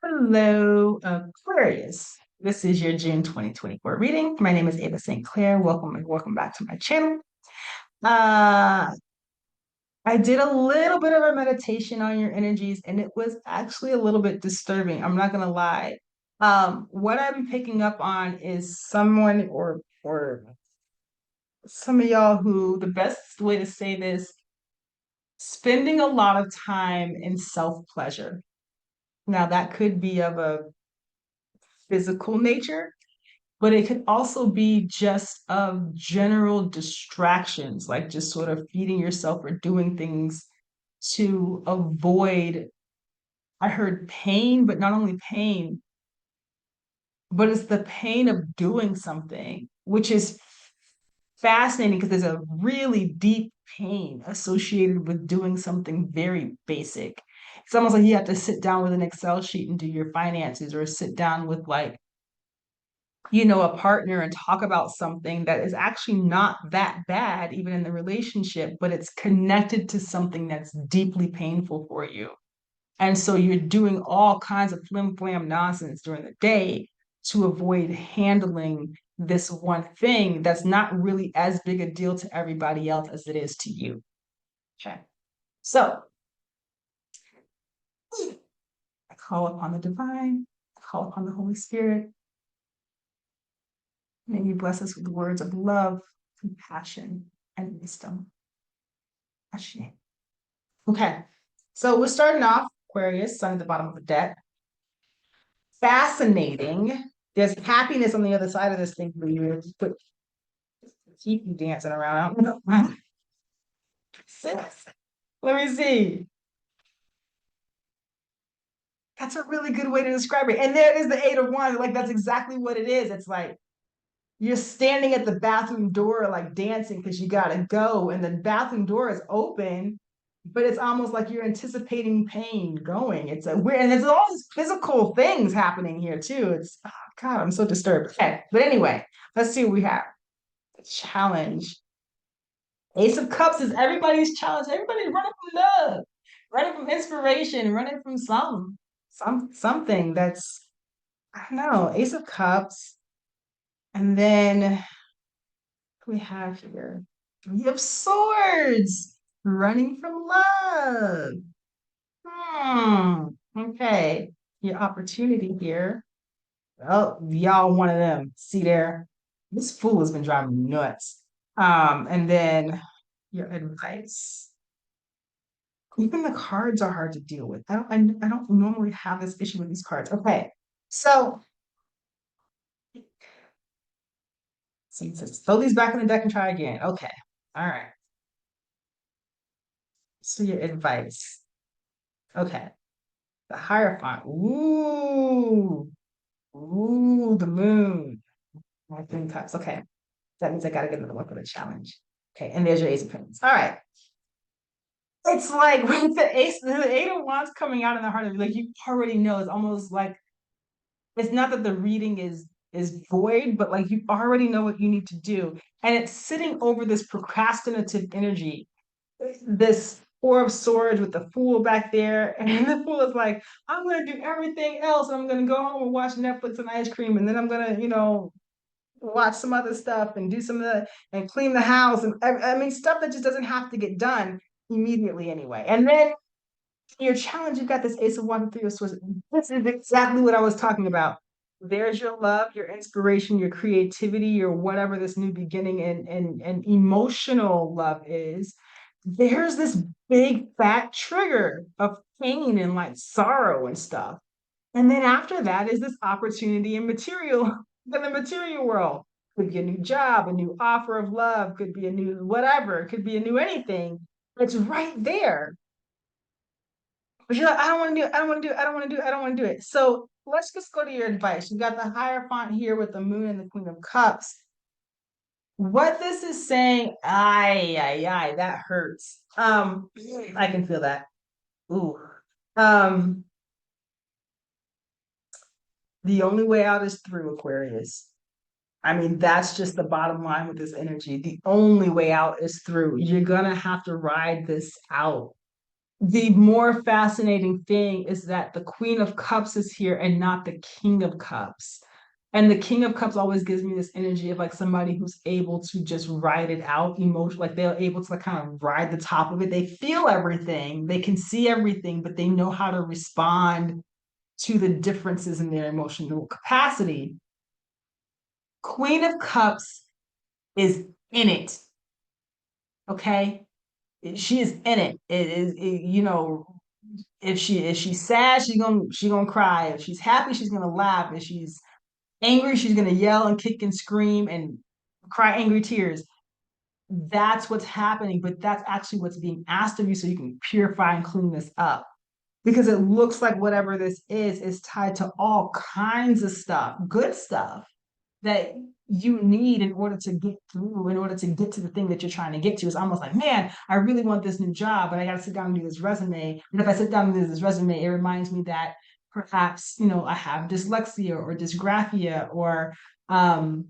Hello, Aquarius. This is your June 2024 reading. My name is Ava St. Clair. Welcome and welcome back to my channel. Uh, I did a little bit of a meditation on your energies, and it was actually a little bit disturbing. I'm not gonna lie. What I'm picking up on is someone or some of y'all who the best way to say this, spending a lot of time in self-pleasure. Now that could be of a physical nature, but it could also be just of general distractions, like just sort of feeding yourself or doing things to avoid, I heard pain, but not only pain, but it's the pain of doing something, which is fascinating because there's a really deep pain associated with doing something very basic. It's almost like you have to sit down with an Excel sheet and do your finances, or sit down with a partner and talk about something that is actually not that bad, even in the relationship, but it's connected to something that's deeply painful for you. And so you're doing all kinds of flim flam nonsense during the day to avoid handling this one thing that's not really as big a deal to everybody else as it is to you. Okay. So I call upon the divine, I call upon the Holy Spirit. May you bless us with words of love, compassion, and wisdom. Ashe. Okay, so we're starting off Aquarius, sun at the bottom of the deck. Fascinating. There's happiness on the other side of this thing for you. But keep you dancing around. I don't know. Sis, let me see. That's a really good way to describe it. And there is the Eight of Wands. Like, that's exactly what it is. It's like you're standing at the bathroom door, like dancing because you gotta go, and the bathroom door is open, but it's almost like you're anticipating pain going. It's a weird, and there's all these physical things happening here too. It's oh God, I'm so disturbed. Okay, but anyway, let's see what we have. The challenge. Ace of Cups is everybody's challenge. Everybody's running from love, running from inspiration, running from something that's I don't know. Ace of Cups, and then we have here? Three of Swords, running from love. Okay. Your opportunity here. Oh, y'all, one of them. See there? This fool has been driving me nuts. And then your advice. Even the cards are hard to deal with. I don't normally have this issue with these cards. Okay. So, throw these back in the deck and try again. Okay. All right. So your advice. Okay. The Hierophant. Ooh. Ooh, the moon. My 3 cups. Okay. That means I gotta get another one for the challenge. Okay, and there's your Ace of Pentacles. All right. It's like with the Eight of Wands coming out in the heart of it, like you already know. It's almost like it's not that the reading is void, but like you already know what you need to do. And it's sitting over this procrastinative energy, this Four of Swords with the Fool back there. And the Fool is like, I'm gonna do everything else. I'm gonna go home and watch Netflix and ice cream, and then I'm gonna, watch some other stuff and do some of the and clean the house. And I mean stuff that just doesn't have to get done immediately anyway. And then your challenge, you've got this Ace of Wands and Three of Swords. This is exactly what I was talking about. There's your love, your inspiration, your creativity, your whatever this new beginning and emotional love is. There's this big fat trigger of pain and like sorrow and stuff. And then after that is this opportunity in the material world. Could be a new job, a new offer of love, could be a new whatever, it could be a new anything. It's right there. But you're like, I don't want to do it. I don't want to do it. I don't want to do it. I don't want to do it. So let's just go to your advice. You got the Hierophant here with the Moon and the Queen of Cups. What this is saying, that hurts. I can feel that. Ooh. Um, the only way out is through, Aquarius. I mean, that's just the bottom line with this energy. The only way out is through. You're gonna have to ride this out. the more fascinating thing is that the Queen of Cups is here and not the King of Cups. And the King of Cups always gives me this energy of like somebody who's able to just ride it out emotion, like they're able to like kind of ride the top of it. They feel everything, they can see everything, but they know how to respond to the differences in their emotional capacity. Queen of Cups is in it. Okay. She is in it. You know, if she's sad, she's gonna cry. If she's happy, she's gonna laugh. If she's angry, she's gonna yell and kick and scream and cry angry tears. That's what's happening, but that's actually what's being asked of you so you can purify and clean this up. Because it looks like whatever this is tied to all kinds of stuff, good stuff that you need in order to get through, in order to get to the thing that you're trying to get to. It's almost like, man, I really want this new job, but I got to sit down and do this resume. And if I sit down and do this resume, it reminds me that perhaps, you know, I have dyslexia or dysgraphia or, and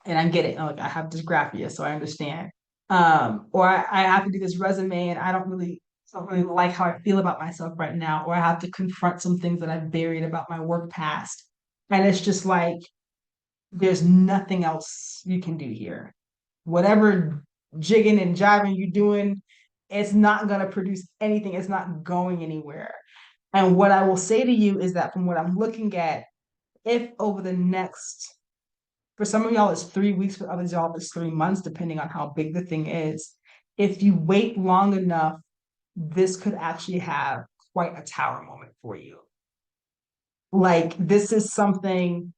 I get it. Like I have dysgraphia, so I understand. Or I have to do this resume and I don't really like how I feel about myself right now, or I have to confront some things that I've buried about my work past. And it's just like, there's nothing else you can do here. Whatever jigging and jiving you're doing, it's not going to produce anything. It's not going anywhere. And what I will say to you is that from what I'm looking at, if over the next, for some of y'all, it's 3 weeks, for others, y'all, it's 3 months, depending on how big the thing is. If you wait long enough, this could actually have quite a tower moment for you. Like, this is something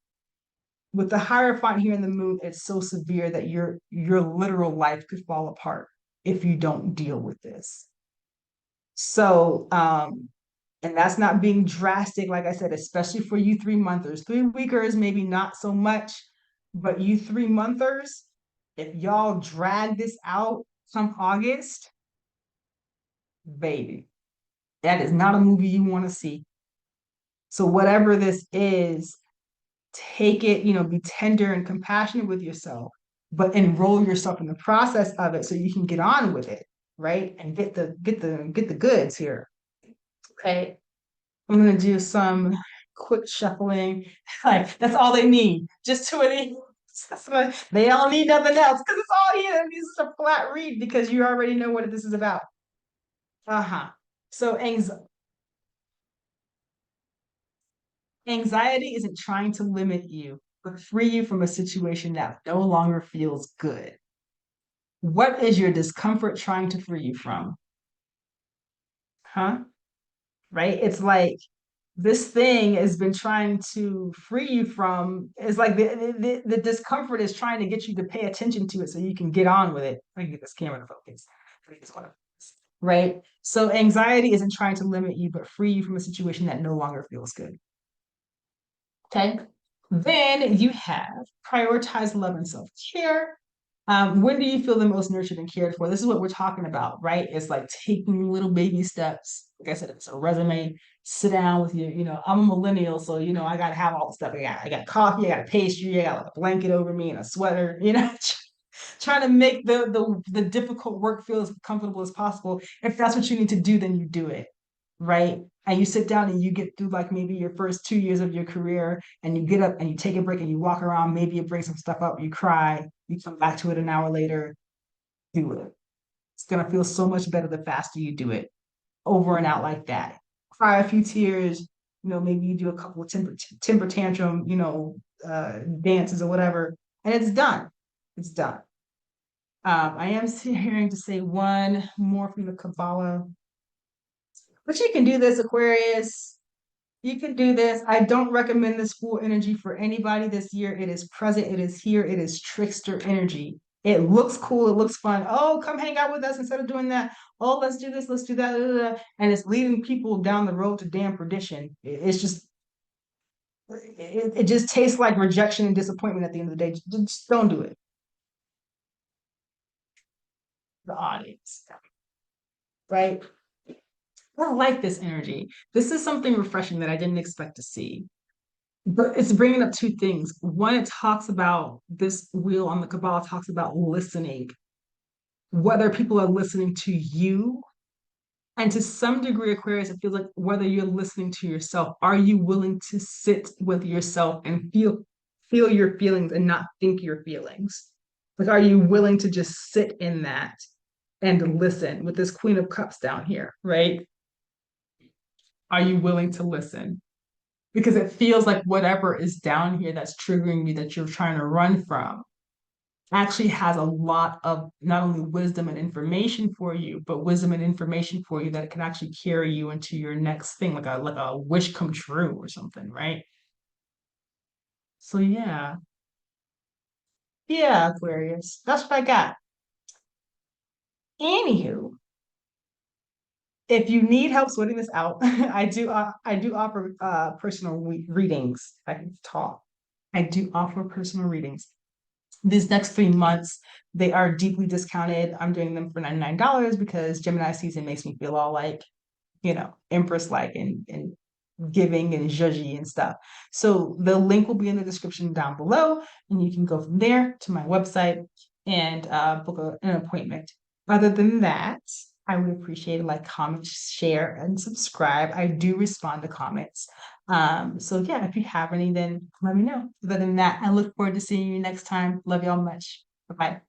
with the Hierophant here in the moon, it's so severe that your literal life could fall apart if you don't deal with this. So, and that's not being drastic, like I said, especially for you 3 monthers. 3 weekers, maybe not so much, but you 3 monthers, if y'all drag this out come August, baby, that is not a movie you want to see. So whatever this is, take it, you know, be tender and compassionate with yourself, but enroll yourself in the process of it so you can get on with it, right? And get the goods here. Okay. I'm gonna do some quick shuffling. Like that's all they need. Just two of these. They don't need nothing else because it's all here. This is a flat read because you already know what this is about. Uh-huh. So anxiety isn't trying to limit you, but free you from a situation that no longer feels good. What is your discomfort trying to free you from? Huh? Right? It's like this thing has been trying to free you from, it's like the discomfort is trying to get you to pay attention to it so you can get on with it. I can get this camera to focus. Right? So anxiety isn't trying to limit you, but free you from a situation that no longer feels good. Okay. Then you have prioritize love and self-care. When do you feel the most nurtured and cared for? This is what we're talking about, right? It's like taking little baby steps. Like I said, it's a resume. Sit down with you. You know, I'm a millennial, so you know I gotta have all the stuff. I got coffee, I got a pastry, I got like a blanket over me and a sweater. You know, trying to make the difficult work feel as comfortable as possible. If that's what you need to do, then you do it, right? And you sit down and you get through like maybe your first 2 years of your career and you get up and you take a break and you walk around, maybe you bring some stuff up, you cry, you come back to it an hour later, do it. It's gonna feel so much better the faster you do it over and out like that. Cry a few tears, you know, maybe you do a couple of temper tantrum, you know, dances or whatever, and it's done. It's done. I am hearing to say one more from the Kabbalah, but you can do this, Aquarius. You can do this. I don't recommend this full energy for anybody this year. It is present, it is here, it is trickster energy. It looks cool, it looks fun. Oh, come hang out with us instead of doing that. Oh, let's do this, let's do that. Blah, blah, blah. And it's leading people down the road to damn perdition. It's just, it just tastes like rejection and disappointment at the end of the day. Just don't do it. The audience, right? I like this energy. This is something refreshing that I didn't expect to see. But it's bringing up two things. One, it talks about this wheel on the Kabbalah talks about listening, whether people are listening to you And to some degree, Aquarius, it feels like whether you're listening to yourself, are you willing to sit with yourself and feel your feelings and not think your feelings? Like, are you willing to just sit in that and listen with this Queen of Cups down here, right? Are you willing to listen? Because it feels like whatever is down here that's triggering you that you're trying to run from actually has a lot of not only wisdom and information for you, but wisdom and information for you that can actually carry you into your next thing, like a wish come true or something, right? So yeah, yeah, Aquarius. That's what I got. Anywho, if you need help sorting this out, I do offer personal readings. I can talk. I do offer personal readings. These next 3 months, they are deeply discounted. I'm doing them for $99 because Gemini season makes me feel all like, Empress like and giving and judgy and stuff. So the link will be in the description down below, and you can go from there to my website and book an appointment. Other than that, I would appreciate a like, comment, share, and subscribe. I do respond to comments. So yeah, if you have any, then let me know. Other than that, I look forward to seeing you next time. Love y'all much. Bye bye.